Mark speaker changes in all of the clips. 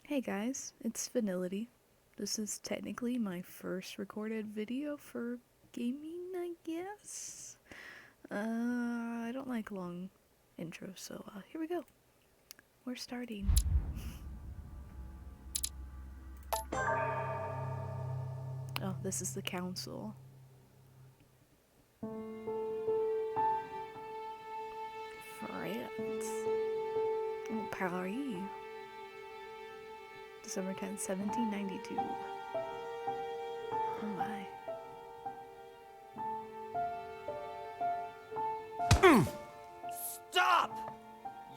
Speaker 1: Hey guys, it's Vanillity. This is technically my first recorded video for gaming, I guess? I don't like long intros, so here we go. We're starting. Oh, this is the council. France. Oh, Paris. December 10th, 1792. Oh my.
Speaker 2: Stop!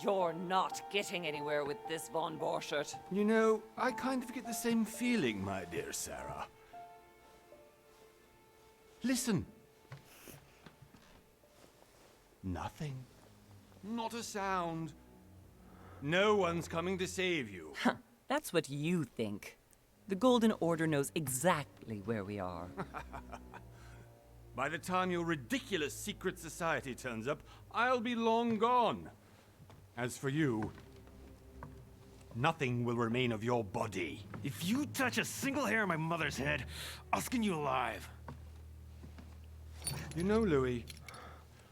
Speaker 2: You're not getting anywhere with this, Von Borchert.
Speaker 3: You know, I kind of get the same feeling, my dear Sarah. Listen. Nothing. Not a sound. No one's coming to save you.
Speaker 2: That's what you think. The Golden Order knows exactly where we are.
Speaker 3: By the time your ridiculous secret society turns up, I'll be long gone. As for you, nothing will remain of your body.
Speaker 4: If you touch a single hair on my mother's head, I'll skin you alive.
Speaker 3: You know, Louis,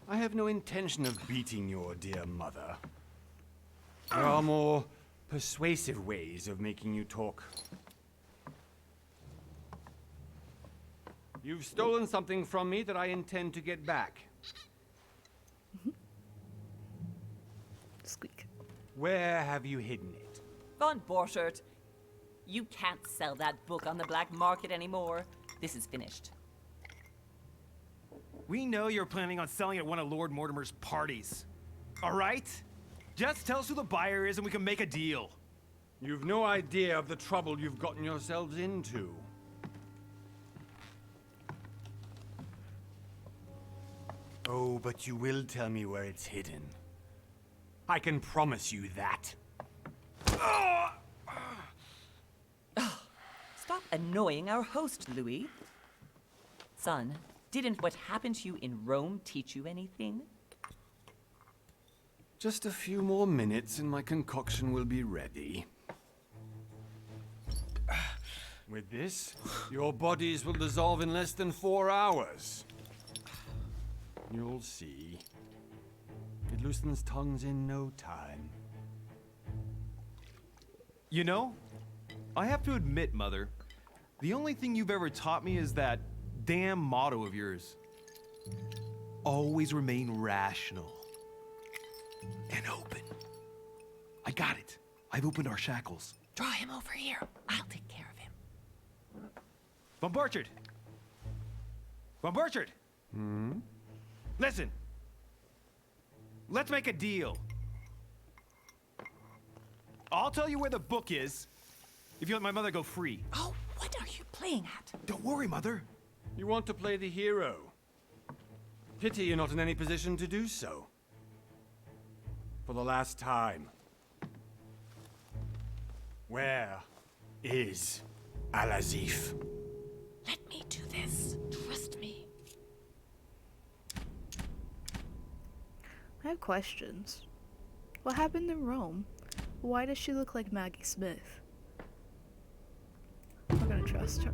Speaker 3: I have no intention of beating your dear mother. There are more persuasive ways of making you talk. You've stolen something from me that I intend to get back.
Speaker 1: Squeak.
Speaker 3: Where have you hidden it?
Speaker 2: Von Borchert, you can't sell that book on the black market anymore. This is finished.
Speaker 4: We know you're planning on selling at one of Lord Mortimer's parties. All right? Just tell us who the buyer is and we can make a deal.
Speaker 3: You've no idea of the trouble you've gotten yourselves into. Oh, but you will tell me where it's hidden. I can promise you that.
Speaker 2: Stop annoying our host, Louis. Son, didn't what happened to you in Rome teach you anything?
Speaker 3: Just a few more minutes and my concoction will be ready. With this, your bodies will dissolve in less than 4 hours. You'll see. It loosens tongues in no time.
Speaker 4: You know, I have to admit, Mother, the only thing you've ever taught me is that damn motto of yours. Always remain rational. And open. I got it. I've opened our shackles.
Speaker 2: Draw him over here. I'll take care of him.
Speaker 4: Von Borchert! Von Borchert! Listen. Let's make a deal. I'll tell you where the book is if you let my mother go free.
Speaker 2: Oh, what are you playing at?
Speaker 4: Don't worry, Mother.
Speaker 3: You want to play the hero. Pity you're not in any position to do so. For the last time. Where is Al-Azif?
Speaker 2: Let me do this. Trust me.
Speaker 1: I have questions. What happened in Rome? Why does she look like Maggie Smith? We're gonna trust her.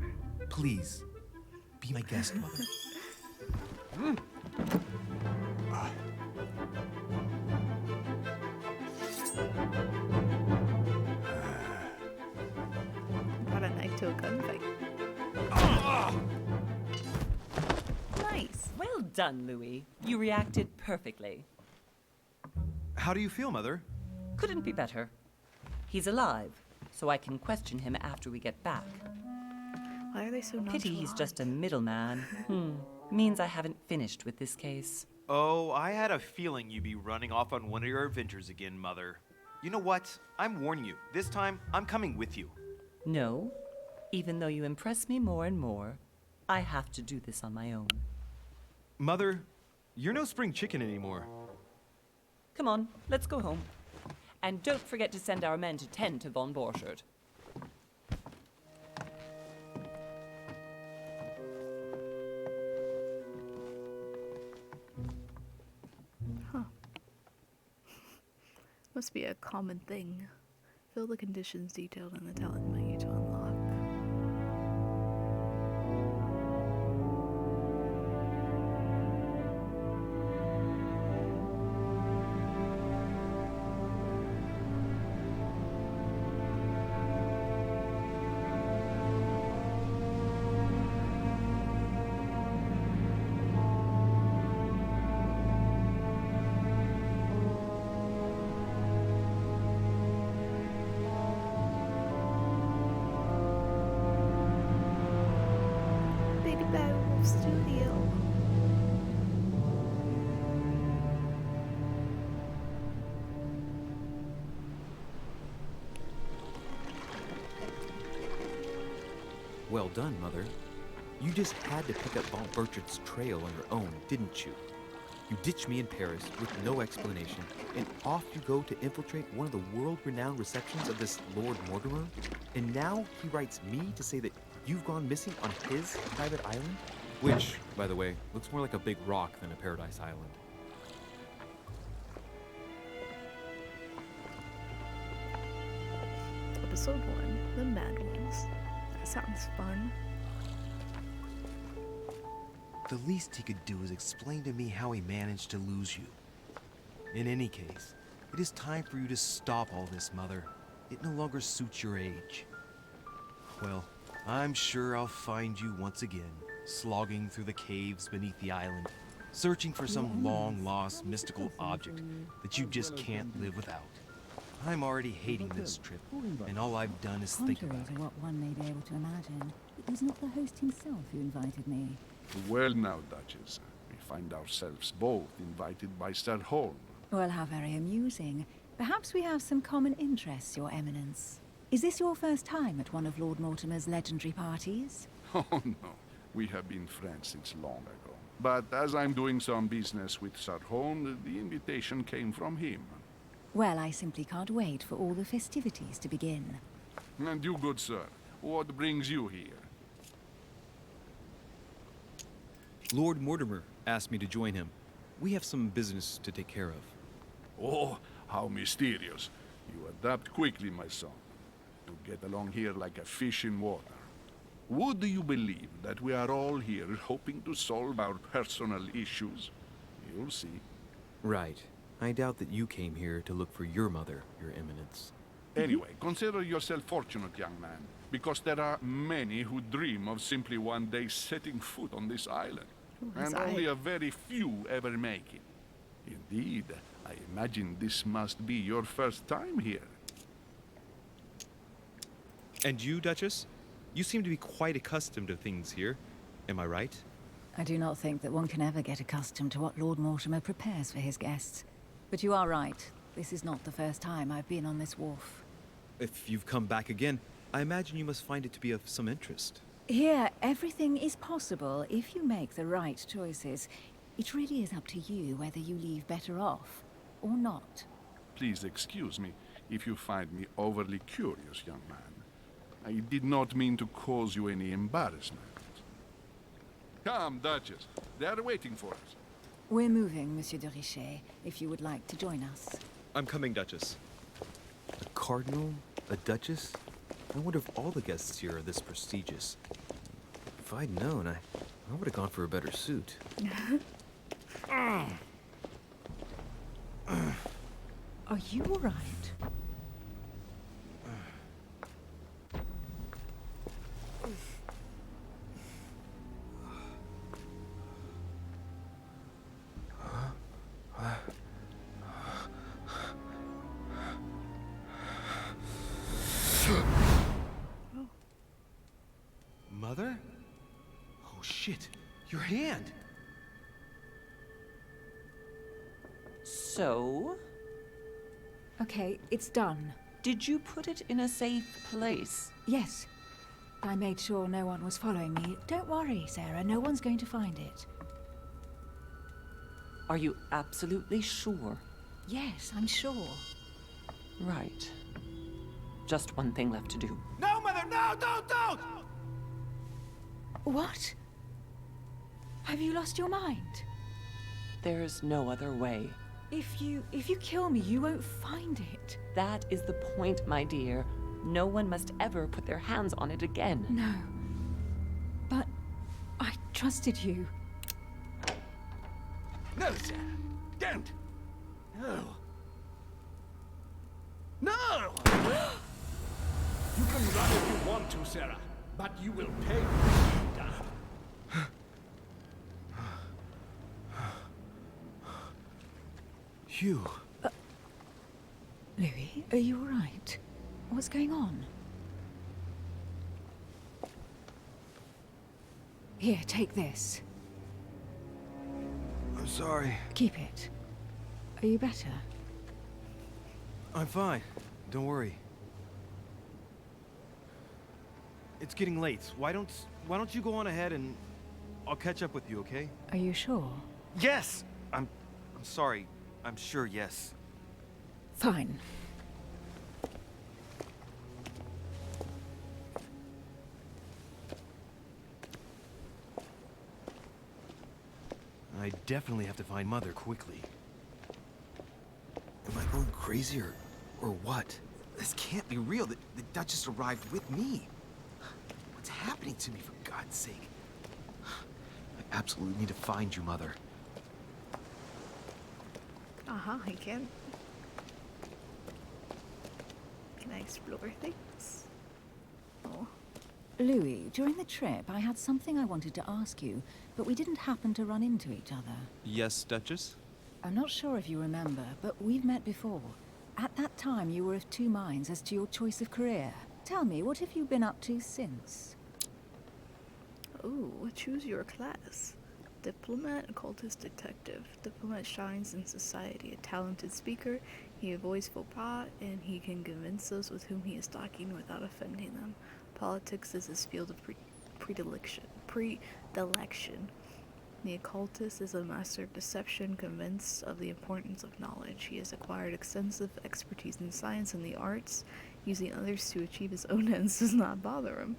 Speaker 4: Please, be my guest, Mother.
Speaker 1: Brought a knife to a gunfight. Nice.
Speaker 2: Well done, Louis. You reacted perfectly.
Speaker 4: How do you feel, Mother?
Speaker 2: Couldn't be better. He's alive, so I can question him after we get back.
Speaker 1: Why are they so nonchalant?
Speaker 2: Pity he's just a middleman. Means I haven't finished with this case.
Speaker 5: Oh, I had a feeling you'd be running off on one of your adventures again, Mother. You know what? I'm warning you. This time, I'm coming with you.
Speaker 2: No, even though you impress me more and more, I have to do this on my own.
Speaker 4: Mother, you're no spring chicken anymore.
Speaker 2: Come on, let's go home. And don't forget to send our men to tend to Von Borchert.
Speaker 1: Must be a common thing. Fill the conditions detailed in the talent menu to unlock. Baby Beowulf Studio.
Speaker 4: Well done, Mother. You just had to pick up Von Burchard's trail on your own, didn't you? You ditched me in Paris with no explanation, and off you go to infiltrate one of the world-renowned receptions of this Lord Mortimer? And now he writes me to say that you've gone missing on his private island? Which, by the way, looks more like a big rock than a paradise island.
Speaker 1: Episode 1, The Mad Ones. That sounds fun.
Speaker 5: The least he could do is explain to me how he managed to lose you. In any case, it is time for you to stop all this, Mother. It no longer suits your age. Well, I'm sure I'll find you once again, slogging through the caves beneath the island, searching for some long-lost mystical object that you just can't live without. I'm already hating this trip, and all I've done is think
Speaker 6: Contrary
Speaker 5: about
Speaker 6: to
Speaker 5: it.
Speaker 6: what one may be able to imagine, it was not the host himself who invited me.
Speaker 7: Well now, Duchess, we find ourselves both invited by Sir Holm.
Speaker 6: Well, how very amusing. Perhaps we have some common interests, Your Eminence. Is this your first time at one of Lord Mortimer's legendary parties?
Speaker 7: Oh no, we have been friends since long ago. But as I'm doing some business with Sir Holm, the invitation came from him.
Speaker 6: Well, I simply can't wait for all the festivities to begin.
Speaker 7: And you, good sir, what brings you here?
Speaker 4: Lord Mortimer asked me to join him. We have some business to take care of.
Speaker 7: Oh, how mysterious. You adapt quickly, my son. You get along here like a fish in water. Would you believe that we are all here hoping to solve our personal issues? You'll see.
Speaker 4: Right. I doubt that you came here to look for your mother, Your Eminence.
Speaker 7: Anyway, consider yourself fortunate, young man, because there are many who dream of simply one day setting foot on this island. And only a very few ever make it. Indeed, I imagine this must be your first time here.
Speaker 4: And you, Duchess? You seem to be quite accustomed to things here. Am I right?
Speaker 6: I do not think that one can ever get accustomed to what Lord Mortimer prepares for his guests. But you are right. This is not the first time I've been on this wharf.
Speaker 4: If you've come back again, I imagine you must find it to be of some interest.
Speaker 6: Here, everything is possible if you make the right choices. It really is up to you whether you leave better off or not.
Speaker 7: Please excuse me if you find me overly curious, young man. I did not mean to cause you any embarrassment. Come, Duchess. They are waiting for us.
Speaker 6: We're moving, Monsieur de Richet, if you would like to join us.
Speaker 4: I'm coming, Duchess. A cardinal? A duchess? I wonder if all the guests here are this prestigious. If I'd known, I would have gone for a better suit.
Speaker 6: Are you all right?
Speaker 5: Mother? Oh shit, your hand!
Speaker 2: So,
Speaker 6: Okay, it's done.
Speaker 2: did you put it in a safe place?
Speaker 6: Yes. I made sure no one was following me. Don't worry, Sarah, no one's going to find it.
Speaker 2: Are you absolutely sure?
Speaker 6: Yes, I'm sure.
Speaker 2: Right. Just one thing left to do.
Speaker 5: No, Mother, no, don't!
Speaker 6: What? Have you lost your mind?
Speaker 2: There's no other way.
Speaker 6: If you kill me, you won't find it.
Speaker 2: That is the point, my dear. No one must ever put their hands on it again.
Speaker 6: No. But I trusted you.
Speaker 7: No, Sarah. Don't. No. No! You can run if you want to, Sarah, but you will pay for it.
Speaker 5: Hugh.
Speaker 6: Louis, are you all right? What's going on? Here, take this.
Speaker 5: I'm sorry.
Speaker 6: Keep it. Are you better?
Speaker 5: I'm fine. Don't worry. It's getting late. Why don't you go on ahead and I'll catch up with you, okay?
Speaker 6: Are you sure?
Speaker 5: Yes! I'm sorry. I'm sure, yes.
Speaker 6: Fine.
Speaker 5: I definitely have to find Mother quickly. Am I going crazy or what? This can't be real. The Duchess arrived with me. What's happening to me, for God's sake? I absolutely need to find you, Mother.
Speaker 1: I can. Can I explore things? Oh.
Speaker 6: Louis, during the trip, I had something I wanted to ask you, but we didn't happen to run into each other.
Speaker 4: Yes, Duchess?
Speaker 6: I'm not sure if you remember, but we've met before. At that time, you were of two minds as to your choice of career. Tell me, what have you been up to since?
Speaker 1: Oh, choose your class. Diplomat, occultist, detective. Diplomat shines in society. A talented speaker, he avoids faux pas, and he can convince those with whom he is talking without offending them. Politics is his field of predilection. The occultist is a master of deception, convinced of the importance of knowledge. He has acquired extensive expertise in science and the arts. Using others to achieve his own ends does not bother him.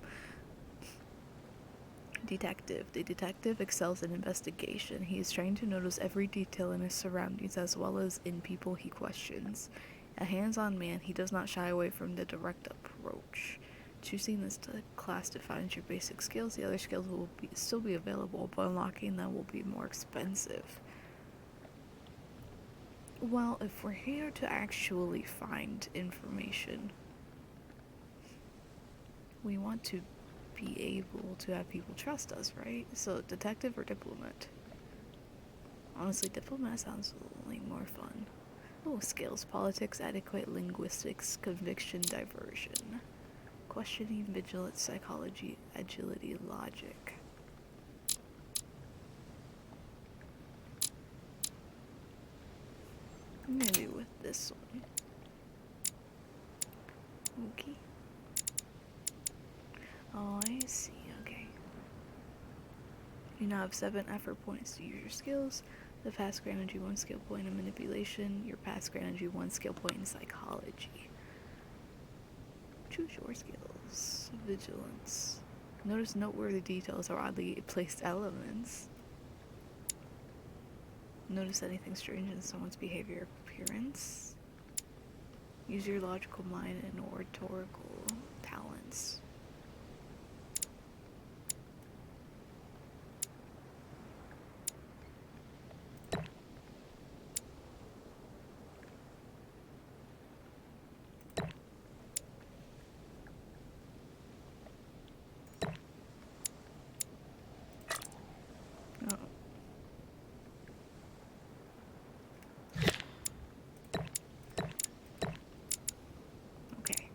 Speaker 1: Detective. The detective excels in investigation. He is trained to notice every detail in his surroundings as well as in people he questions. A hands-on man, he does not shy away from the direct approach. Choosing this class defines your basic skills. The other skills will still be available, but unlocking them will be more expensive. Well, if we're here to actually find information, we want to be able to have people trust us, right? So, detective or diplomat? Honestly, diplomat sounds like more fun. Oh, skills, politics, adequate linguistics, conviction, diversion. Questioning, vigilance, psychology, agility, logic. I'm gonna do with this one. Okay. Oh, I see, okay. You now have 7 effort points to use your skills. The past granted you 1 skill point in manipulation. Your past granted you 1 skill point in psychology. Choose your skills. Vigilance. Notice noteworthy details or oddly placed elements. Notice anything strange in someone's behavior or appearance. Use your logical mind and oratorical talents. Oh. Okay.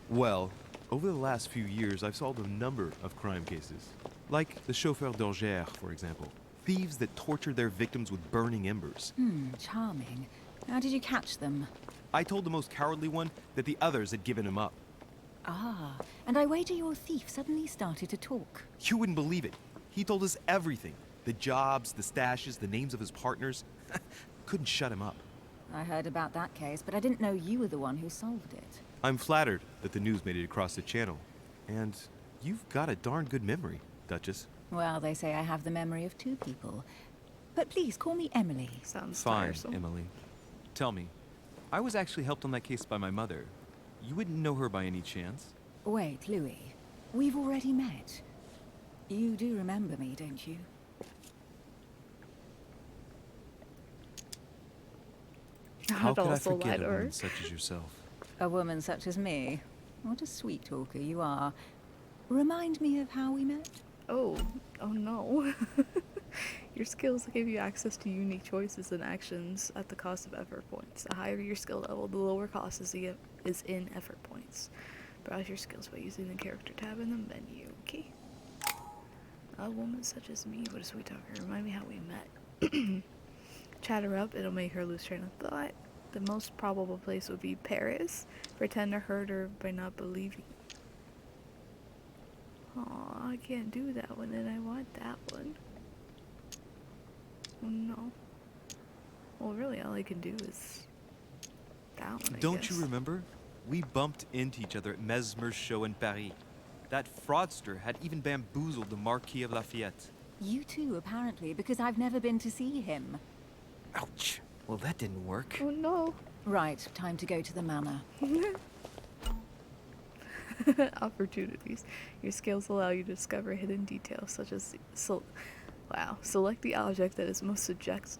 Speaker 5: Well, over the last few years, I've solved a number of crime cases. Like the chauffeur d'Orgère, for example. Thieves that tortured their victims with burning embers.
Speaker 6: Charming. How did you catch them?
Speaker 5: I told the most cowardly one that the others had given him up.
Speaker 6: Ah, and I wager your thief suddenly started to talk.
Speaker 5: You wouldn't believe it. He told us everything. The jobs, the stashes, the names of his partners. Couldn't shut him up.
Speaker 6: I heard about that case, but I didn't know you were the one who solved it.
Speaker 5: I'm flattered that the news made it across the channel. And you've got a darn good memory, Duchess.
Speaker 6: Well, they say I have the memory of two people. But please, call me Emily.
Speaker 1: Sounds
Speaker 5: Fine,
Speaker 1: tiresome.
Speaker 5: Emily. Tell me, I was actually helped on that case by my mother. You wouldn't know her by any chance?
Speaker 6: Wait, Louis. We've already met. You do remember me, don't you?
Speaker 5: How
Speaker 1: I'd
Speaker 5: could I
Speaker 1: also lie
Speaker 5: forget
Speaker 1: to
Speaker 5: a
Speaker 1: her.
Speaker 5: woman such as yourself?
Speaker 6: A woman such as me? What a sweet talker you are. Remind me of how we met?
Speaker 1: Oh no. Your skills give you access to unique choices and actions at the cost of effort points. The higher your skill level, the lower cost is in effort points. Browse your skills by using the character tab in the menu. Okay. A woman such as me, what a sweet talker. Remind me how we met. Chat her up, it'll make her lose train of thought. The most probable place would be Paris. Pretend to hurt her by not believing. Aw, I can't do that one, and I want that one. Oh no. Well, really, all I can do is that one, I
Speaker 5: Don't
Speaker 1: guess.
Speaker 5: you remember? We bumped into each other at Mesmer's show in Paris. That fraudster had even bamboozled the Marquis of Lafayette.
Speaker 6: You too, apparently, because I've never been to see him.
Speaker 5: Ouch. Well, that didn't work.
Speaker 1: Oh no.
Speaker 6: Right, time to go to the manor.
Speaker 1: Opportunities. Your skills allow you to discover hidden details, such as select the object that is most suggestive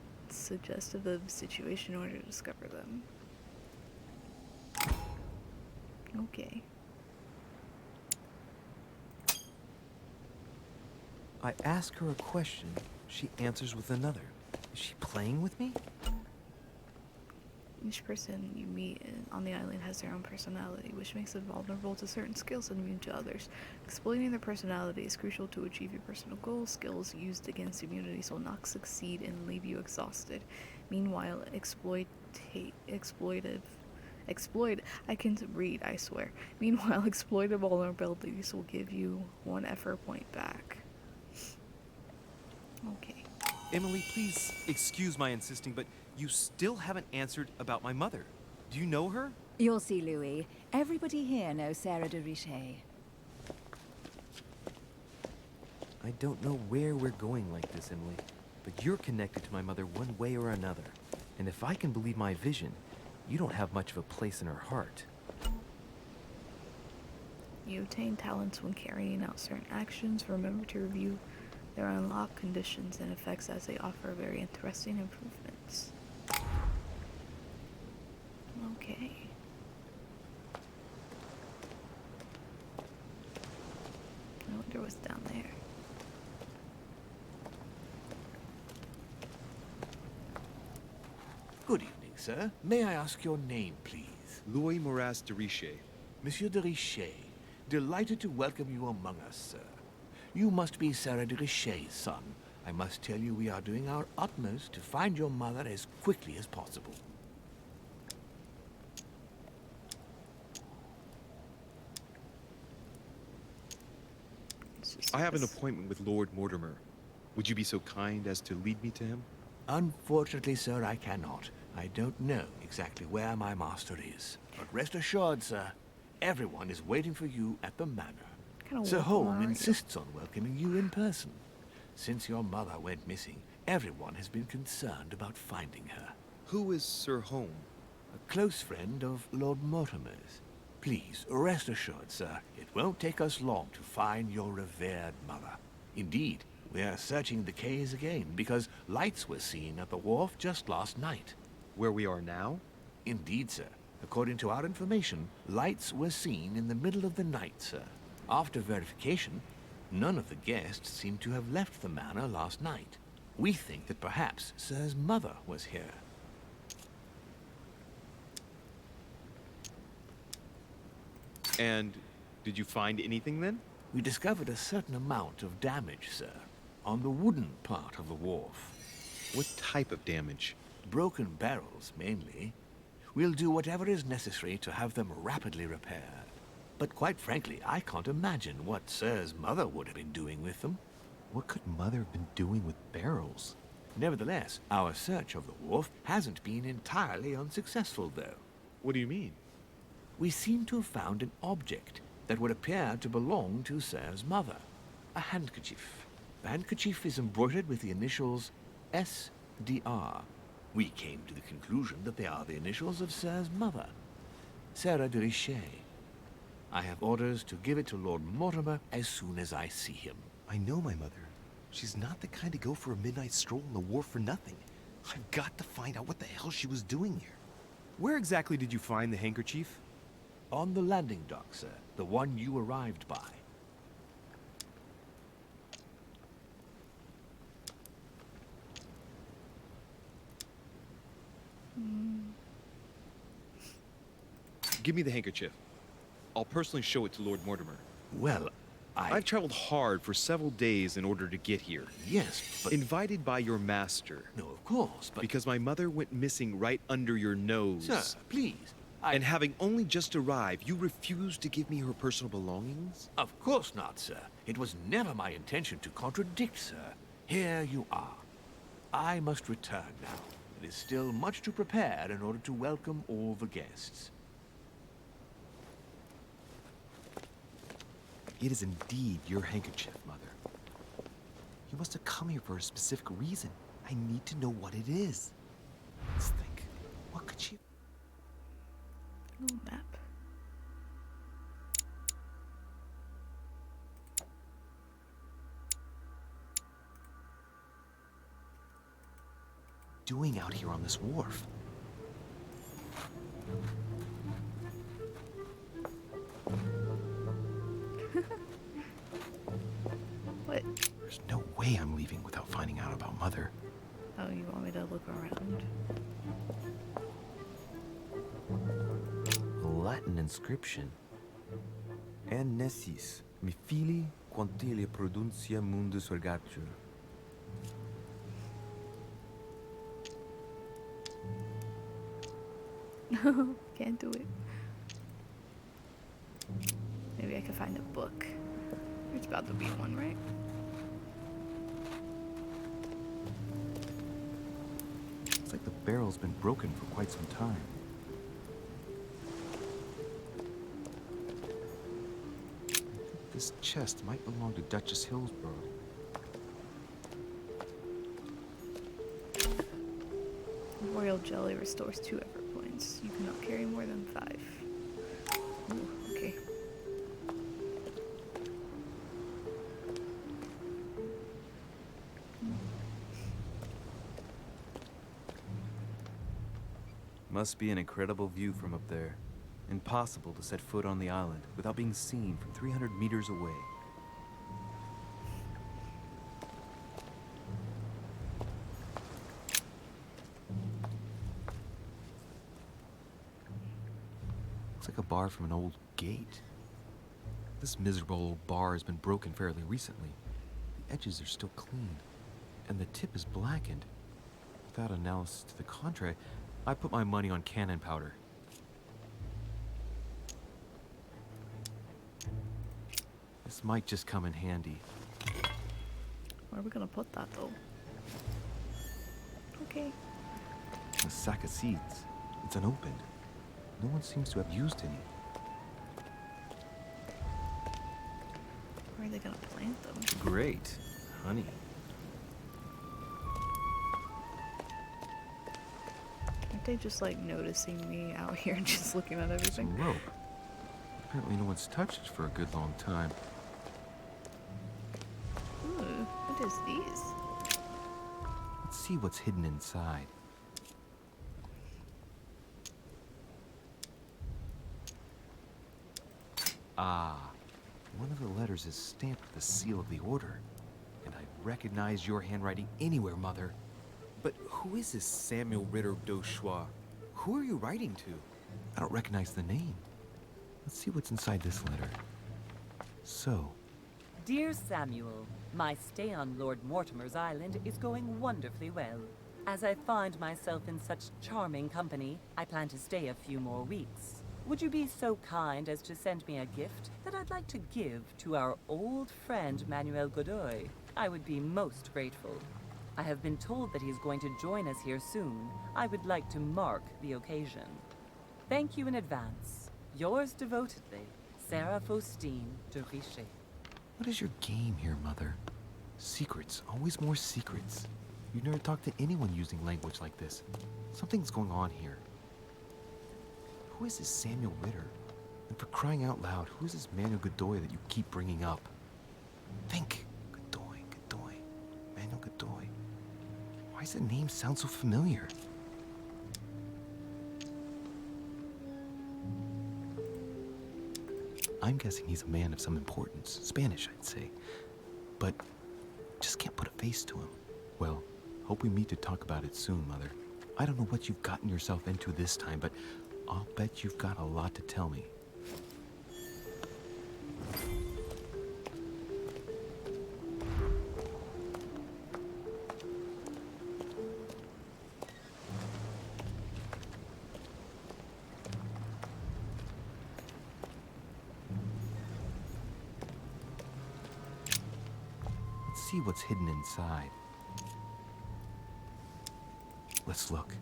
Speaker 1: of the situation in order to discover them. Okay.
Speaker 5: I ask her a question, she answers with another. Is she playing with me?
Speaker 1: Each person you meet on the island has their own personality, which makes them vulnerable to certain skills and immune to others. Exploiting their personality is crucial to achieve your personal goals. Skills used against immunities will not succeed and leave you exhausted. Meanwhile, I can read, I swear. Meanwhile, exploited vulnerabilities will give you 1 effort point back. Okay.
Speaker 5: Emily, please excuse my insisting, but you still haven't answered about my mother. Do you know her?
Speaker 6: You'll see, Louis. Everybody here knows Sarah de Richet.
Speaker 5: I don't know where we're going like this, Emily, but you're connected to my mother one way or another. And if I can believe my vision, you don't have much of a place in her heart.
Speaker 1: You obtain talents when carrying out certain actions. Remember to review their unlock conditions and effects as they offer very interesting improvements. Okay. I wonder what's down there.
Speaker 8: Good evening, sir. May I ask your name, please?
Speaker 5: Louis Moras de Richet.
Speaker 8: Monsieur de Richet. Delighted to welcome you among us, sir. You must be Sarah de Richet's son. I must tell you we are doing our utmost to find your mother as quickly as possible.
Speaker 1: It's just
Speaker 9: I have an
Speaker 1: this-
Speaker 9: appointment with Lord Mortimer. Would you be so kind as to lead me to him?
Speaker 8: Unfortunately, sir, I cannot. I don't know exactly where my master is. But rest assured, sir, everyone is waiting for you at the manor.
Speaker 1: Kinda
Speaker 8: Sir
Speaker 1: welcome,
Speaker 8: Holm
Speaker 1: aren't you?
Speaker 8: insists on welcoming you in person. Since your mother went missing, everyone has been concerned about finding her.
Speaker 9: Who is Sir Home?
Speaker 8: A close friend of Lord Mortimer's. Please, rest assured, sir, it won't take us long to find your revered mother. Indeed, we are searching the quays again because lights were seen at the wharf just last night.
Speaker 9: Where we are now?
Speaker 8: Indeed, sir. According to our information, lights were seen in the middle of the night, sir. After verification, none of the guests seem to have left the manor last night. We think that perhaps Sir's mother was here.
Speaker 9: And did you find anything then?
Speaker 8: We discovered a certain amount of damage, sir, on the wooden part of the wharf.
Speaker 9: What type of damage?
Speaker 8: Broken barrels, mainly. We'll do whatever is necessary to have them rapidly repaired. But quite frankly, I can't imagine what Sir's mother would have been doing with them.
Speaker 5: What could Mother have been doing with barrels?
Speaker 8: Nevertheless, our search of the wharf hasn't been entirely unsuccessful, though.
Speaker 9: What do you mean?
Speaker 8: We seem to have found an object that would appear to belong to Sir's mother. A handkerchief. handkerchief is embroidered with the initials SDR. We came to the conclusion that they are the initials of Sir's mother, Sarah de Richet. I have orders to give it to Lord Mortimer as soon as I see him.
Speaker 5: I know my mother. She's not the kind to go for a midnight stroll in the wharf for nothing. I've got to find out what the hell she was doing here.
Speaker 9: Where exactly did you find the handkerchief?
Speaker 8: On the landing dock, sir. The one you arrived by.
Speaker 9: Give me the handkerchief. I'll personally show it to Lord Mortimer.
Speaker 8: Well,
Speaker 9: I've traveled hard for several days in order to get here.
Speaker 8: Yes, but...
Speaker 9: Invited by your master.
Speaker 8: No, of course, but...
Speaker 9: Because my mother went missing right under your nose.
Speaker 8: Sir, please.
Speaker 9: And having only just arrived, you refused to give me her personal belongings?
Speaker 8: Of course not, sir. It was never my intention to contradict, sir. Here you are. I must return now. It is still much to prepare in order to welcome all the guests.
Speaker 5: It is indeed your handkerchief, Mother. You must have come here for a specific reason. I need to know what it is. Let's think. What could she...
Speaker 1: Little map.
Speaker 5: doing out here on this wharf?
Speaker 1: What?
Speaker 5: There's no way I'm leaving without finding out about Mother.
Speaker 1: Oh, you want me to look around?
Speaker 10: A Latin inscription. En nessis, mi fili quantilia produncia mundus ergatur.
Speaker 1: No, can't do it. Maybe I can find a book. There's about to be one, right?
Speaker 10: It's like the barrel's been broken for quite some time. This chest might belong to Duchess Hillsborough.
Speaker 1: Royal jelly restores 2 effort points. You cannot carry more than 5. Ooh, okay.
Speaker 10: Must be an incredible view from up there. Impossible to set foot on the island without being seen from 300 meters away. Looks like a bar from an old gate. This miserable old bar has been broken fairly recently. The edges are still clean, and the tip is blackened. Without analysis to the contrary, I put my money on cannon powder. This might just come in handy.
Speaker 1: Where are we gonna put that though? Okay.
Speaker 10: A sack of seeds. It's unopened. No one seems to have used any.
Speaker 1: Where are they gonna plant them?
Speaker 10: Great. Honey.
Speaker 1: Aren't they just like noticing me out here and just looking at everything?
Speaker 10: Some rope. Apparently no one's touched it for a good long time.
Speaker 1: Ooh, what is these?
Speaker 10: Let's see what's hidden inside. Ah, one of the letters is stamped with the seal of the order. And I recognize your handwriting anywhere, Mother. But who is this Samuel Ritter d'Auchois? Who are you writing to? I don't recognize the name. Let's see what's inside this letter. So,
Speaker 2: Dear Samuel, my stay on Lord Mortimer's island is going wonderfully well. As I find myself in such charming company, I plan to stay a few more weeks. Would you be so kind as to send me a gift that I'd like to give to our old friend Manuel Godoy? I would be most grateful. I have been told that he's going to join us here soon. I would like to mark the occasion. Thank you in advance. Yours devotedly, Sarah Faustine de Richet.
Speaker 10: what is your game here, Mother? Secrets, always more secrets. You never talk to anyone using language like this. Something's going on here. Who is this Samuel Ritter? And for crying out loud, who is this Manuel Godoy that you keep bringing up? Think. Godoy. Manuel Godoy. Why does the name sound so familiar? I'm guessing he's a man of some importance. Spanish, I'd say. But just can't put a face to him. Well, hope we meet to talk about it soon, Mother. I don't know what you've gotten yourself into this time, but I'll bet you've got a lot to tell me. Let's see what's hidden inside. Let's look.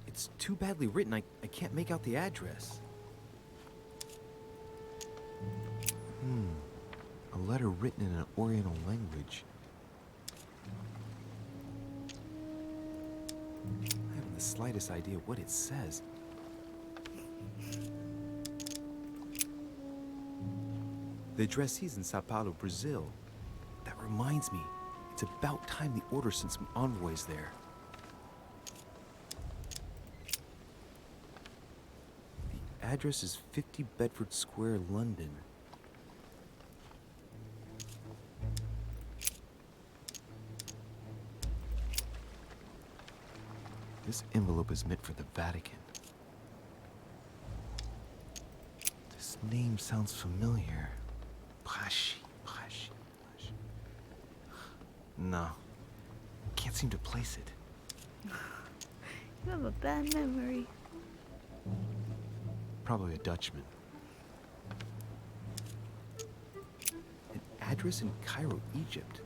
Speaker 10: It's too badly written, I can't make out the address. A letter written in an Oriental language. I haven't the slightest idea what it says. The addressee's in Sao Paulo, Brazil. That reminds me, it's about time the Order sent some envoys there. The address is 50 Bedford Square, London. This envelope is meant for the Vatican. This name sounds familiar. Prashi. No, can't seem to place it.
Speaker 1: You have a bad memory.
Speaker 10: Probably a Dutchman. An address in Cairo, Egypt.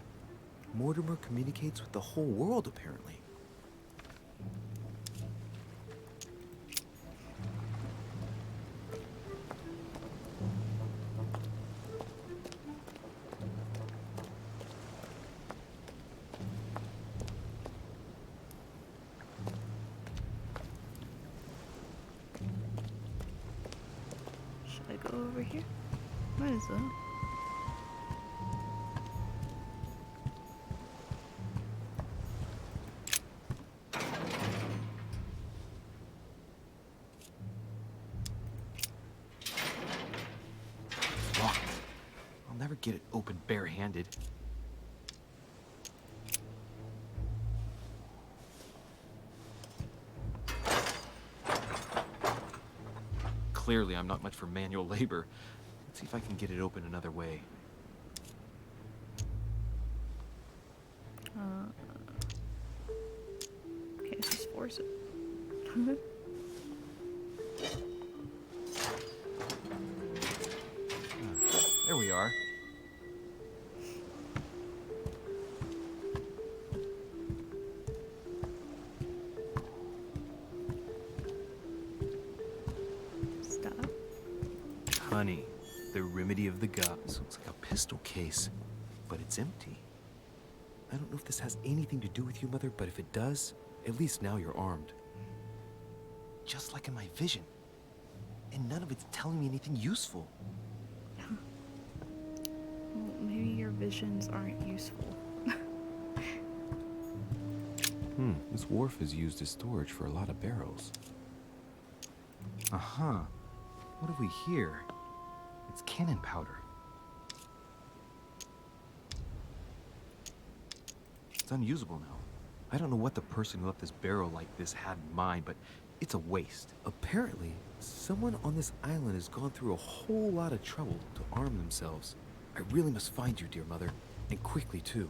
Speaker 10: Mortimer communicates with the whole world, apparently.
Speaker 1: Should I go over here? Might as well.
Speaker 10: Locked. I'll never get it open barehanded. Clearly, I'm not much for manual labor. Let's see if I can get it open another way.
Speaker 1: Can't just force it.
Speaker 10: There we are.
Speaker 1: Stop.
Speaker 10: Honey, the remedy of the gods. Looks like a pistol case, but it's empty. I don't know if this has anything to do with you, Mother, but if it does, at least now you're armed. Just like in my vision. And none of it's telling me anything useful.
Speaker 1: Well, maybe your visions aren't useful.
Speaker 10: This wharf is used as storage for a lot of barrels. Uh-huh. What have we here? It's cannon powder. It's unusable now. I don't know what the person who left this barrel like this had in mind, but it's a waste. Apparently, someone on this island has gone through a whole lot of trouble to arm themselves. I really must find you, dear Mother, and quickly too.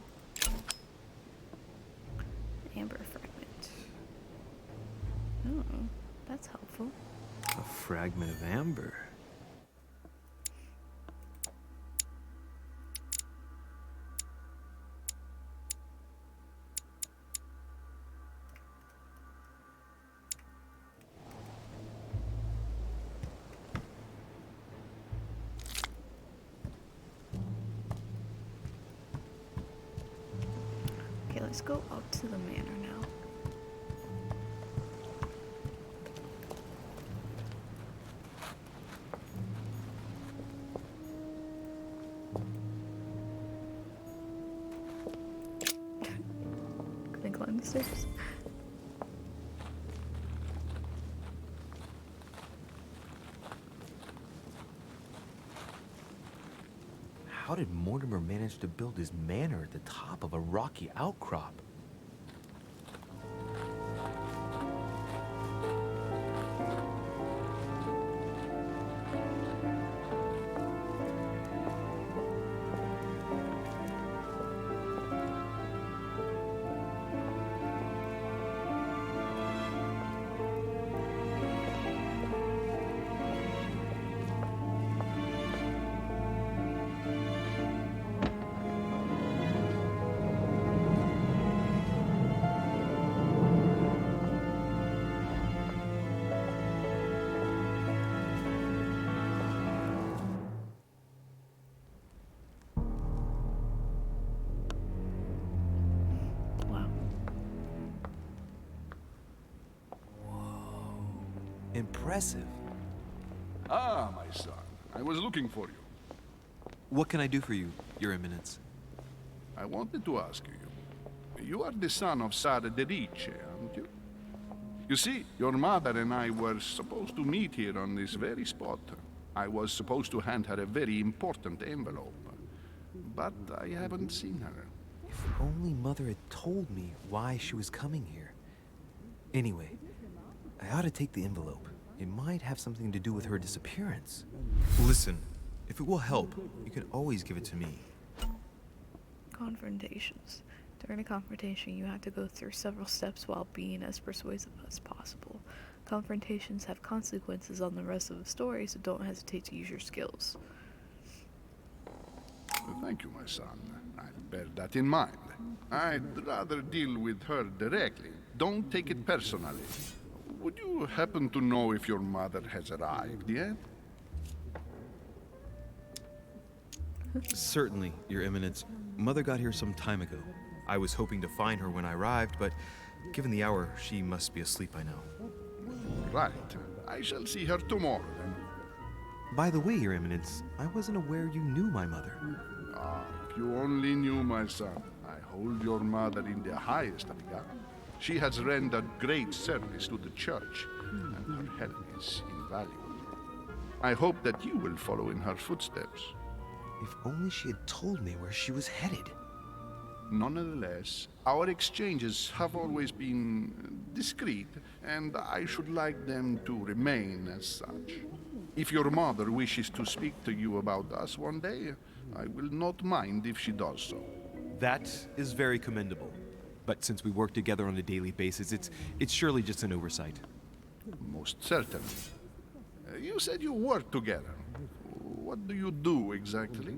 Speaker 1: Amber fragment. Oh, that's helpful.
Speaker 10: A fragment of amber.
Speaker 1: Let's go up to the manor now. Can I climb the stairs?
Speaker 10: How did Mortimer manage to build his manor at the top of a rocky outcrop?
Speaker 1: Wow.
Speaker 10: Impressive.
Speaker 7: Ah, my son. I was looking for you.
Speaker 5: What can I do for you, Your Eminence?
Speaker 7: I wanted to ask you. You are the son of Sara de Riche, aren't you? You see, your mother and I were supposed to meet here on this very spot. I was supposed to hand her a very important envelope. But I haven't seen her.
Speaker 10: If only Mother had told me why she was coming here. Anyway, I ought to take the envelope. It might have something to do with her disappearance. Listen, if it will help, you can always give it to me.
Speaker 1: Confrontations. During a confrontation, you have to go through several steps while being as persuasive as possible. Confrontations have consequences on the rest of the story, so don't hesitate to use your skills.
Speaker 7: Thank you, my son. I'll bear that in mind. I'd rather deal with her directly. Don't take it personally. Would you happen to know if your mother has arrived yet?
Speaker 5: Certainly, Your Eminence. Mother got here some time ago. I was hoping to find her when I arrived, but given the hour, she must be asleep by now.
Speaker 7: Right. I shall see her tomorrow, then.
Speaker 5: By the way, Your Eminence, I wasn't aware you knew my mother.
Speaker 7: Ah, if you only knew, my son. I hold your mother in the highest regard. She has rendered great service to the church, and her help is invaluable. I hope that you will follow in her footsteps.
Speaker 5: If only she had told me where she was headed.
Speaker 7: Nonetheless, our exchanges have always been discreet, and I should like them to remain as such. If your mother wishes to speak to you about us one day, I will not mind if she does so.
Speaker 5: That is very commendable. But since we work together on a daily basis, it's surely just an oversight.
Speaker 7: Most certainly. You said you work together. What do you do exactly?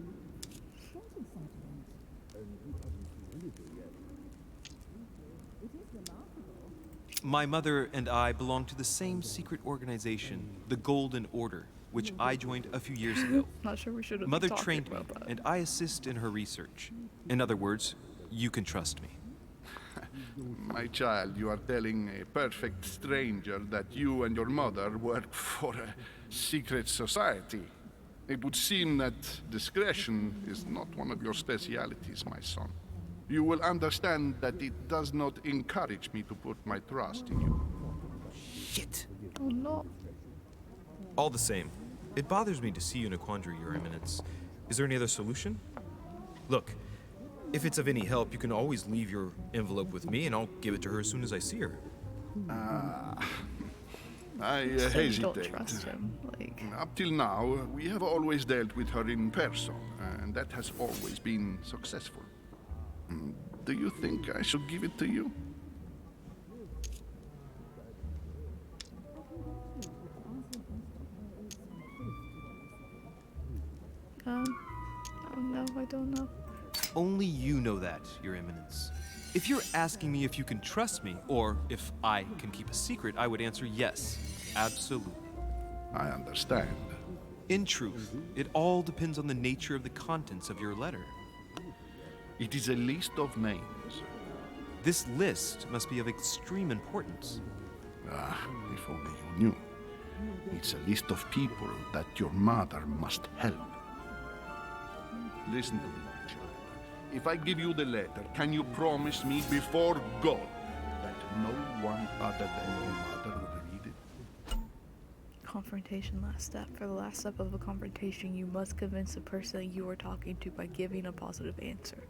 Speaker 5: My mother and I belong to the same secret organization, the Golden Order, which I joined a few years ago.
Speaker 1: Not sure we should have
Speaker 5: Mother
Speaker 1: been talking
Speaker 5: trained me,
Speaker 1: about that.
Speaker 5: and I assist in her research. In other words, you can trust me.
Speaker 7: My child, you are telling a perfect stranger that you and your mother work for a secret society. It would seem that discretion is not one of your specialities, my son. You will understand that it does not encourage me to put my trust in you.
Speaker 5: Shit!
Speaker 1: Oh no.
Speaker 5: All the same, it bothers me to see you in a quandary, Your Eminence. Is there any other solution? Look, if it's of any help, you can always leave your envelope with me, and I'll give it to her as soon as I see her.
Speaker 7: I
Speaker 1: So you don't
Speaker 7: hesitate.
Speaker 1: trust him. Like,
Speaker 7: Up till now, we have always dealt with her in person, and that has always been successful. Do you think I should give it to you?
Speaker 1: oh no, I don't know.
Speaker 5: Only you know that, Your Eminence. If you're asking me if you can trust me, or if I can keep a secret, I would answer yes, absolutely.
Speaker 7: I understand.
Speaker 5: In truth, it all depends on the nature of the contents of your letter.
Speaker 7: It is a list of names.
Speaker 5: This list must be of extreme importance.
Speaker 7: Ah, if only you knew. It's a list of people that your mother must help. Listen to me, my child. If I give you the letter, can you promise me before God that no one other than your mother will read it?
Speaker 1: Confrontation last step. For the last step of a confrontation, you must convince the person you are talking to by giving a positive answer.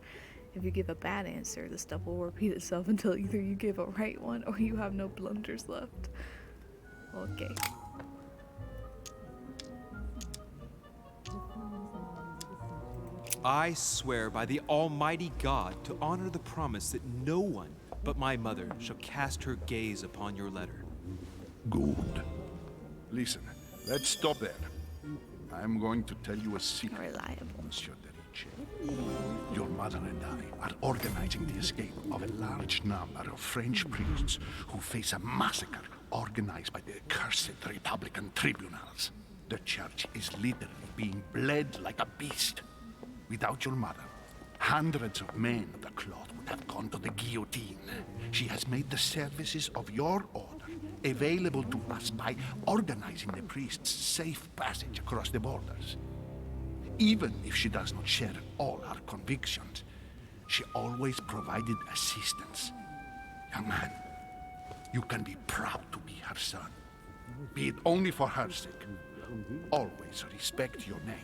Speaker 1: If you give a bad answer, the step will repeat itself until either you give a right one or you have no blunders left. Okay.
Speaker 5: I swear by the Almighty God to honor the promise that no one but my mother shall cast her gaze upon your letter.
Speaker 7: Good. Listen, let's stop there. I'm going to tell you a secret,
Speaker 1: Reliable.
Speaker 7: Monsieur Derice. Your mother and I are organizing the escape of a large number of French priests who face a massacre organized by the accursed Republican tribunals. The church is literally being bled like a beast. Without your mother, hundreds of men of the cloth would have gone to the guillotine. She has made the services of your order available to us by organizing the priests' safe passage across the borders. Even if she does not share all our convictions, she always provided assistance. Young man, you can be proud to be her son. Be it only for her sake. Always respect your name.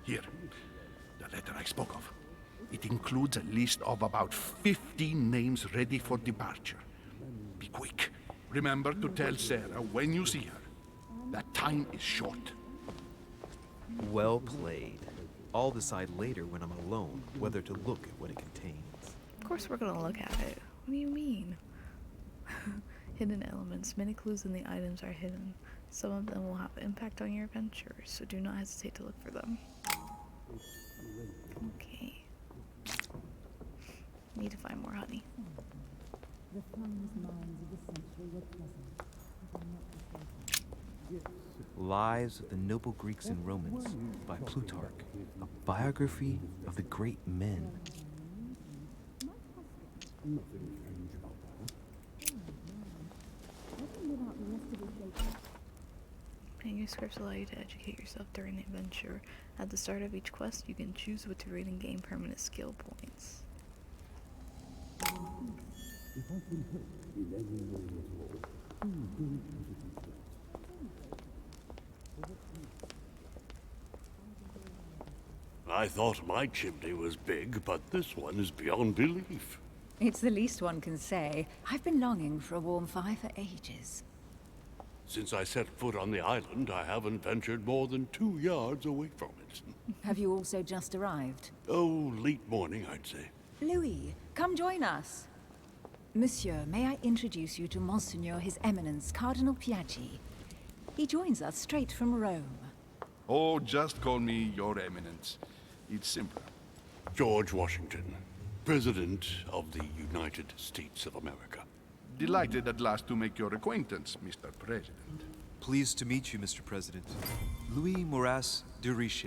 Speaker 7: Here, the letter I spoke of. It includes a list of about 15 names ready for departure. Be quick. Remember to tell Sarah when you see her that time is short.
Speaker 5: Well played. I'll decide later when I'm alone whether to look at what it contains.
Speaker 1: Of course we're gonna look at it. What do you mean? Hidden elements. Many clues in the items are hidden. Some of them will have impact on your adventure, so do not hesitate to look for them. Okay. Need to find more honey.
Speaker 5: Lives of the Noble Greeks and Romans by Plutarch, a biography of the great men.
Speaker 1: Manuscripts allow you to educate yourself during the adventure. At the start of each quest, you can choose what to read and gain permanent skill points.
Speaker 11: I thought my chimney was big, but this one is beyond belief.
Speaker 6: It's the least one can say. I've been longing for a warm fire for ages.
Speaker 11: Since I set foot on the island, I haven't ventured more than 2 yards away from it.
Speaker 6: Have you also just arrived?
Speaker 11: Oh, late morning, I'd say.
Speaker 6: Louis, come join us. Monsieur, may I introduce you to Monseigneur His Eminence, Cardinal Piaggi. He joins us straight from Rome.
Speaker 7: Oh, just call me Your Eminence. It's simpler.
Speaker 11: George Washington, President of the United States of America.
Speaker 7: Delighted at last to make your acquaintance, Mr. President.
Speaker 5: Pleased to meet you, Mr. President. Louis Moras de Riche.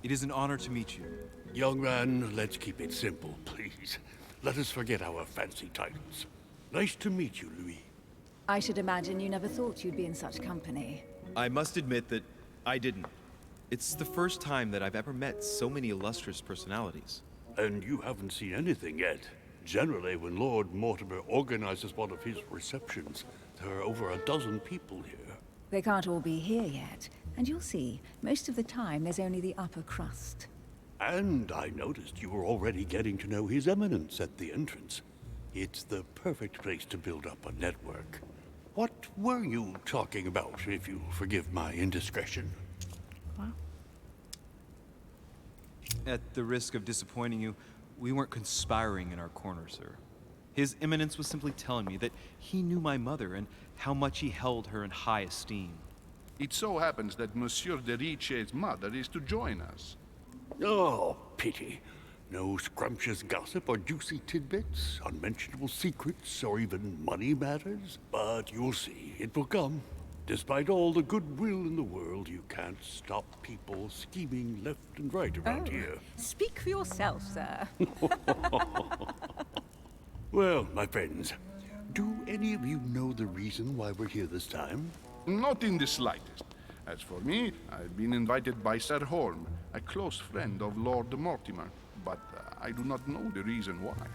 Speaker 5: It is an honor to meet you.
Speaker 11: Young man, let's keep it simple, please. Let us forget our fancy titles. Nice to meet you, Louis.
Speaker 6: I should imagine you never thought you'd be in such company.
Speaker 5: I must admit that I didn't. It's the first time that I've ever met so many illustrious personalities.
Speaker 11: And you haven't seen anything yet. Generally, when Lord Mortimer organizes one of his receptions, there are over a dozen people here.
Speaker 6: They can't all be here yet, and you'll see, most of the time there's only the upper crust.
Speaker 11: And I noticed you were already getting to know His Eminence at the entrance. It's the perfect place to build up a network. What were you talking about, if you forgive my indiscretion?
Speaker 1: Wow.
Speaker 5: At the risk of disappointing you, we weren't conspiring in our corner, sir. His Eminence was simply telling me that he knew my mother and how much he held her in high esteem.
Speaker 7: It so happens that Monsieur de Riche's mother is to join us.
Speaker 11: Oh, pity. No scrumptious gossip or juicy tidbits, unmentionable secrets, or even money matters. But you'll see, it will come. Despite all the goodwill in the world, you can't stop people scheming left and right around here.
Speaker 6: Speak for yourself, sir.
Speaker 11: Well, my friends, do any of you know the reason why we're here this time?
Speaker 7: Not in the slightest. As for me, I've been invited by Sir Holm, a close friend of Lord Mortimer, but I do not know the reason why.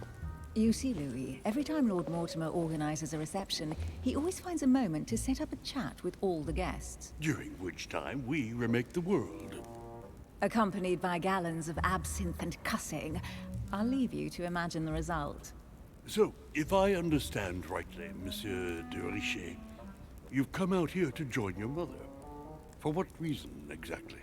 Speaker 6: You see, Louis, every time Lord Mortimer organizes a reception, he always finds a moment to set up a chat with all the guests.
Speaker 11: During which time we remake the world.
Speaker 6: Accompanied by gallons of absinthe and cussing. I'll leave you to imagine the result.
Speaker 11: So, if I understand rightly, Monsieur de Richet, you've come out here to join your mother. For what reason, exactly?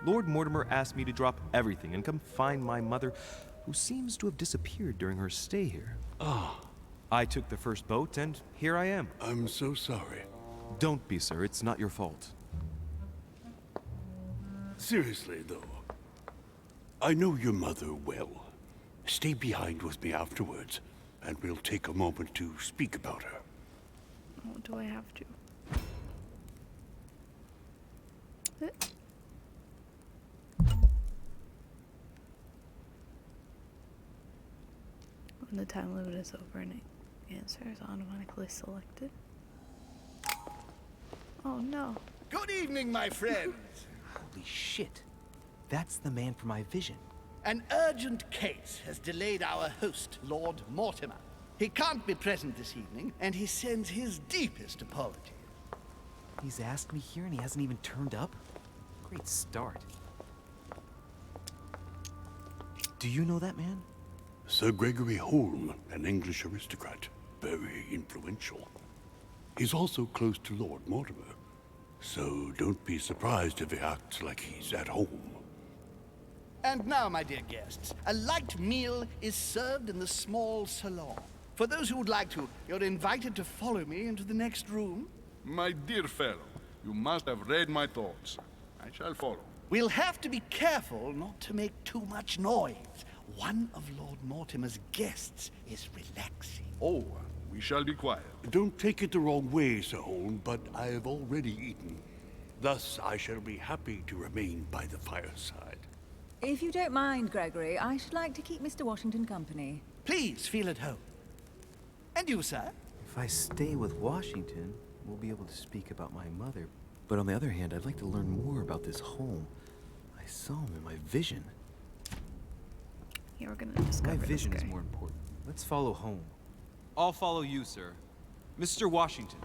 Speaker 10: Lord Mortimer asked me to drop everything and come find my mother, who seems to have disappeared during her stay here.
Speaker 11: Ah.
Speaker 10: I took the first boat, and here I am.
Speaker 11: I'm so sorry.
Speaker 10: Don't be, sir. It's not your fault.
Speaker 11: Seriously, though, I know your mother well. Stay behind with me afterwards, and we'll take a moment to speak about her.
Speaker 1: Oh, do I have to? When the time limit is over and answer is automatically selected. Oh no.
Speaker 12: Good evening, my friends.
Speaker 10: Holy shit. That's the man for my vision.
Speaker 12: An urgent case has delayed our host, Lord Mortimer. He can't be present this evening, and he sends his deepest apologies.
Speaker 10: He's asked me here and he hasn't even turned up? Great start. Do you know that man?
Speaker 11: Sir Gregory Holm, an English aristocrat. Very influential. He's also close to Lord Mortimer. So don't be surprised if he acts like he's at home.
Speaker 12: And now, my dear guests, a light meal is served in the small salon. For those who would like to, you're invited to follow me into the next room.
Speaker 7: My dear fellow, you must have read my thoughts. I shall follow.
Speaker 12: We'll have to be careful not to make too much noise. One of Lord Mortimer's guests is relaxing.
Speaker 7: Oh, we shall be quiet.
Speaker 11: Don't take it the wrong way, Sir Holm, but I have already eaten. Thus, I shall be happy to remain by the fireside.
Speaker 6: If you don't mind, Gregory, I should like to keep Mr. Washington company.
Speaker 12: Please feel at home. And you, sir?
Speaker 10: If I stay with Washington, we'll be able to speak about my mother. But on the other hand, I'd like to learn more about this home. I saw him in my vision.
Speaker 1: Yeah, we're gonna discover
Speaker 10: My vision
Speaker 1: this
Speaker 10: is
Speaker 1: guy.
Speaker 10: more important. Let's follow home. I'll follow you, sir. Mr. Washington,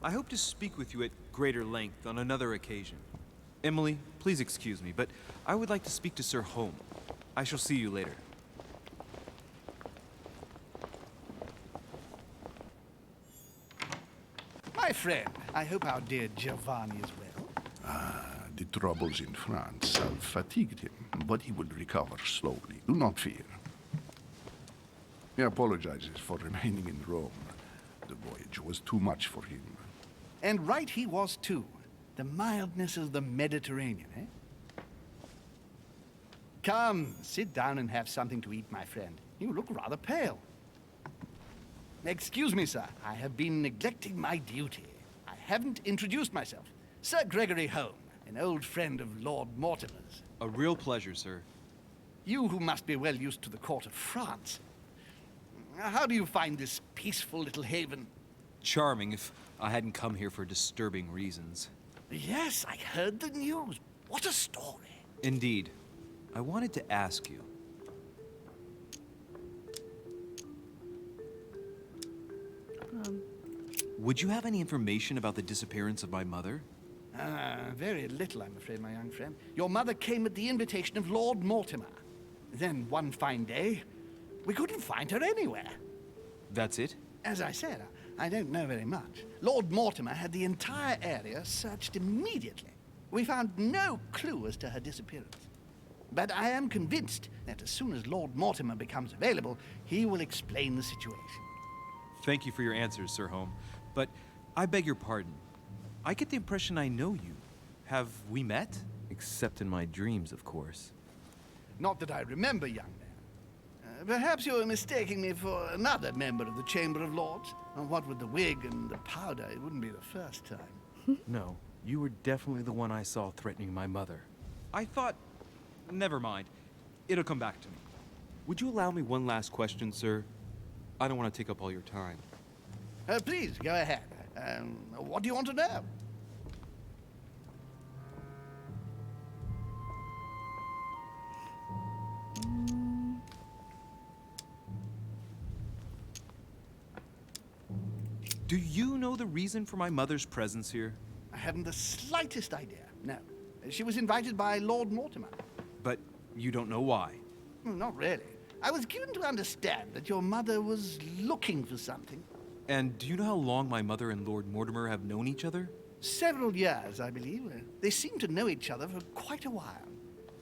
Speaker 10: I hope to speak with you at greater length on another occasion. Emily, please excuse me, but I would like to speak to Sir Holm. I shall see you later.
Speaker 12: My friend, I hope our dear Giovanni is well.
Speaker 7: The troubles in France have fatigued him, but he will recover slowly. Do not fear. He apologizes for remaining in Rome. The voyage was too much for him.
Speaker 12: And right he was too. The mildness of the Mediterranean, eh? Come, sit down and have something to eat, my friend. You look rather pale. Excuse me, sir. I have been neglecting my duty. I haven't introduced myself. Sir Gregory Holm, an old friend of Lord Mortimer's.
Speaker 10: A real pleasure, sir.
Speaker 12: You who must be well used to the court of France. How do you find this peaceful little haven?
Speaker 10: Charming if I hadn't come here for disturbing reasons.
Speaker 12: Yes, I heard the news. What a story.
Speaker 10: Indeed. I wanted to ask you. Would you have any information about the disappearance of my mother?
Speaker 12: Very little, I'm afraid, my young friend. Your mother came at the invitation of Lord Mortimer. Then, one fine day, we couldn't find her anywhere.
Speaker 10: That's it?
Speaker 12: As I said, I don't know very much. Lord Mortimer had the entire area searched immediately. We found no clue as to her disappearance. But I am convinced that as soon as Lord Mortimer becomes available, he will explain the situation.
Speaker 10: Thank you for your answers, Sir Holm. But I beg your pardon. I get the impression I know you. Have we met? Except in my dreams, of course.
Speaker 12: Not that I remember, young man. Perhaps you are mistaking me for another member of the Chamber of Lords. And what with the wig and the powder, it wouldn't be the first time.
Speaker 10: No, you were definitely the one I saw threatening my mother. I thought Never mind. It'll come back to me.
Speaker 5: Would you allow me one last question, sir? I don't want to take up all your time.
Speaker 12: Please, go ahead. What do you want to know?
Speaker 5: Do you know the reason for my mother's presence here?
Speaker 12: I haven't the slightest idea, no. She was invited by Lord Mortimer.
Speaker 5: But you don't know why?
Speaker 12: Not really. I was given to understand that your mother was looking for something.
Speaker 5: And do you know how long my mother and Lord Mortimer have known each other?
Speaker 12: Several years, I believe. They seemed to know each other for quite a while.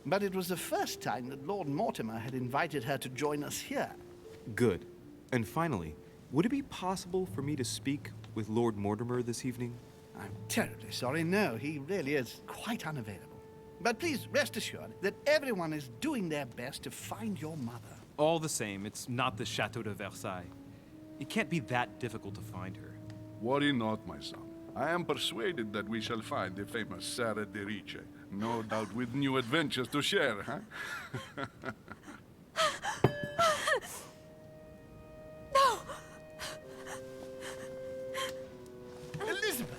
Speaker 12: But it was the first time that Lord Mortimer had invited her to join us here.
Speaker 5: Good. And finally, would it be possible for me to speak with Lord Mortimer this evening?
Speaker 12: I'm terribly sorry, no, he really is quite unavailable. But please rest assured that everyone is doing their best to find your mother.
Speaker 10: All the same, it's not the Chateau de Versailles. It can't be that difficult to find her.
Speaker 7: Worry not, my son. I am persuaded that we shall find the famous Sarah de Riche. No doubt with new adventures to share, huh?
Speaker 6: No!
Speaker 12: Elizabeth!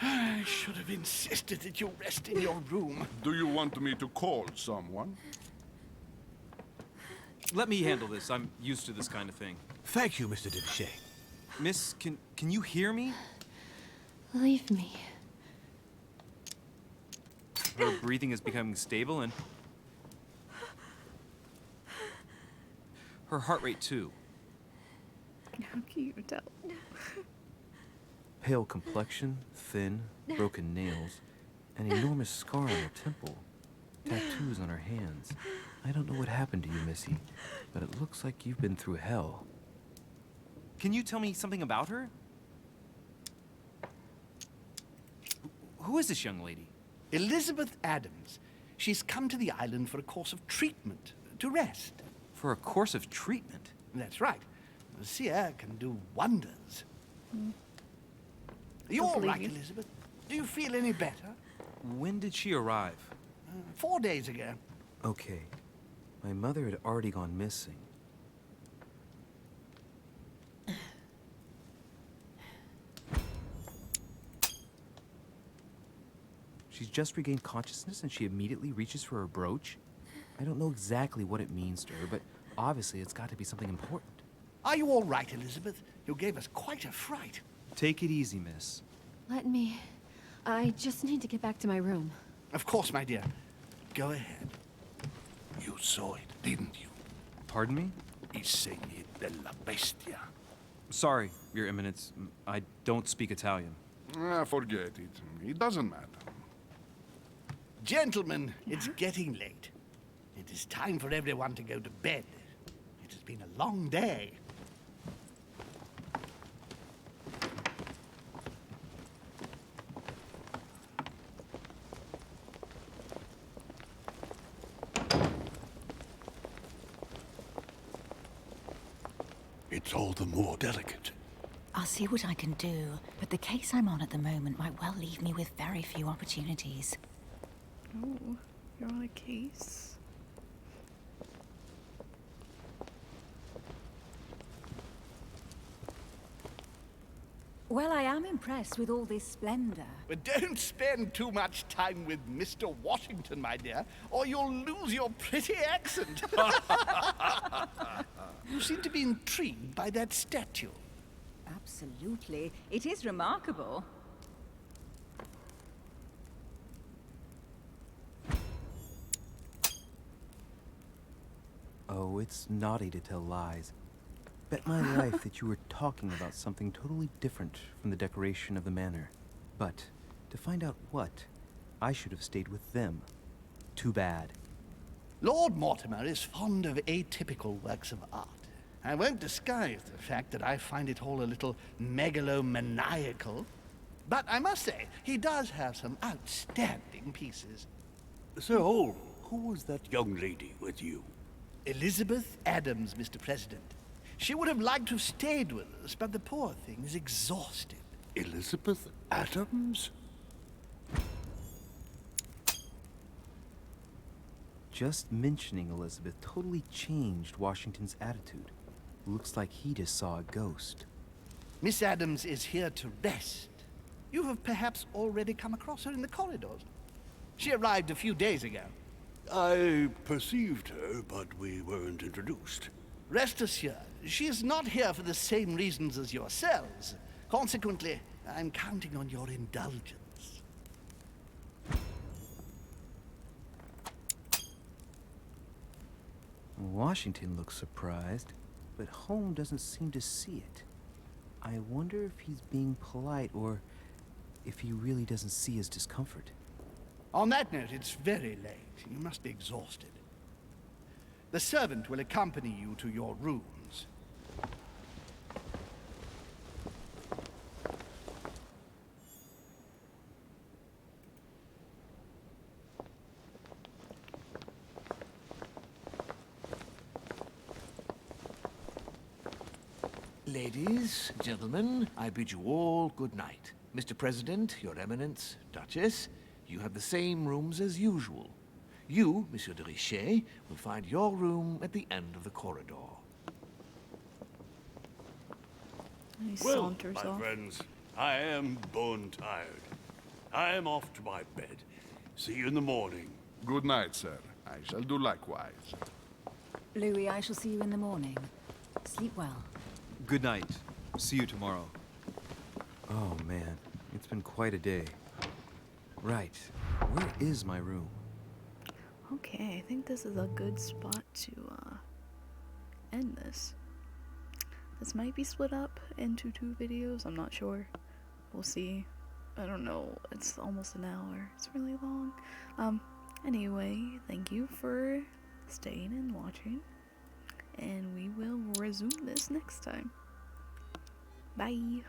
Speaker 12: I should have insisted that you rest in your room.
Speaker 7: Do you want me to call someone?
Speaker 10: Let me handle this. I'm used to this kind of thing.
Speaker 8: Thank you, Mr. Dipshay.
Speaker 10: Miss, can you hear me?
Speaker 13: Leave me.
Speaker 10: Her breathing is becoming stable and her heart rate too.
Speaker 1: How can you tell?
Speaker 10: Pale complexion, thin, broken nails, an enormous scar on her temple, tattoos on her hands. I don't know what happened to you, Missy, but it looks like you've been through hell. Can you tell me something about her? Who is this young lady?
Speaker 12: Elizabeth Adams. She's come to the island for a course of treatment, to rest.
Speaker 10: For a course of treatment?
Speaker 12: That's right. The sea air can do wonders. Are you all right, Elizabeth? Do you feel any better?
Speaker 10: When did she arrive?
Speaker 12: 4 days ago.
Speaker 10: Okay. My mother had already gone missing. She's just regained consciousness and she immediately reaches for her brooch? I don't know exactly what it means to her, but obviously it's got to be something important.
Speaker 12: Are you all right, Elizabeth? You gave us quite a fright.
Speaker 10: Take it easy, miss.
Speaker 13: Let me... I just need to get back to my room.
Speaker 12: Of course, my dear. Go ahead.
Speaker 11: You saw it, didn't you?
Speaker 10: Pardon me?
Speaker 11: Insegne della bestia.
Speaker 10: Sorry, Your Eminence. I don't speak Italian.
Speaker 7: Forget it. It doesn't matter.
Speaker 12: Gentlemen, it's getting late. It is time for everyone to go to bed. It has been a long day.
Speaker 11: It's all the more delicate.
Speaker 6: I'll see what I can do, but the case I'm on at the moment might well leave me with very few opportunities.
Speaker 1: Oh, you're on a case.
Speaker 6: Well, I am impressed with all this splendor.
Speaker 12: But don't spend too much time with Mr. Washington, my dear, or you'll lose your pretty accent. You seem to be intrigued by that statue.
Speaker 6: Absolutely. It is remarkable.
Speaker 10: Oh, it's naughty to tell lies. Bet my life that you were talking about something totally different from the decoration of the manor. But, to find out what, I should have stayed with them. Too bad.
Speaker 12: Lord Mortimer is fond of atypical works of art. I won't disguise the fact that I find it all a little megalomaniacal. But I must say, he does have some outstanding pieces.
Speaker 11: So, who was that young lady with you?
Speaker 12: Elizabeth Adams, Mr. President. She would have liked to have stayed with us, but the poor thing is exhausted.
Speaker 11: Elizabeth Adams?
Speaker 10: Just mentioning Elizabeth totally changed Washington's attitude. Looks like he just saw a ghost.
Speaker 12: Miss Adams is here to rest. You have perhaps already come across her in the corridors. She arrived a few days ago.
Speaker 11: I perceived her, but we weren't introduced.
Speaker 12: Rest assured, she is not here for the same reasons as yourselves. Consequently, I'm counting on your indulgence.
Speaker 10: Washington looks surprised, but Holmes doesn't seem to see it. I wonder if he's being polite or if he really doesn't see his discomfort.
Speaker 12: On that note, it's very late. You must be exhausted. The servant will accompany you to your rooms.
Speaker 8: Ladies, gentlemen, I bid you all good night. Mr. President, Your Eminence, Duchess, you have the same rooms as usual. You, Monsieur de Richet, will find your room at the end of the corridor.
Speaker 1: He
Speaker 11: Well,
Speaker 1: saunters
Speaker 11: my
Speaker 1: off.
Speaker 11: friends, I am bone tired. I am off to my bed. See you in the morning.
Speaker 7: Good night, sir. I shall do likewise.
Speaker 6: Louis, I shall see you in the morning. Sleep well.
Speaker 10: Good night. See you tomorrow. Oh man, it's been quite a day. Right, where is my room?
Speaker 1: Okay, I think this is a good spot to end this. This might be split up into 2 videos, I'm not sure. We'll see. I don't know, it's almost an hour. It's really long. Anyway, thank you for staying and watching. And we will resume this next time. Bye.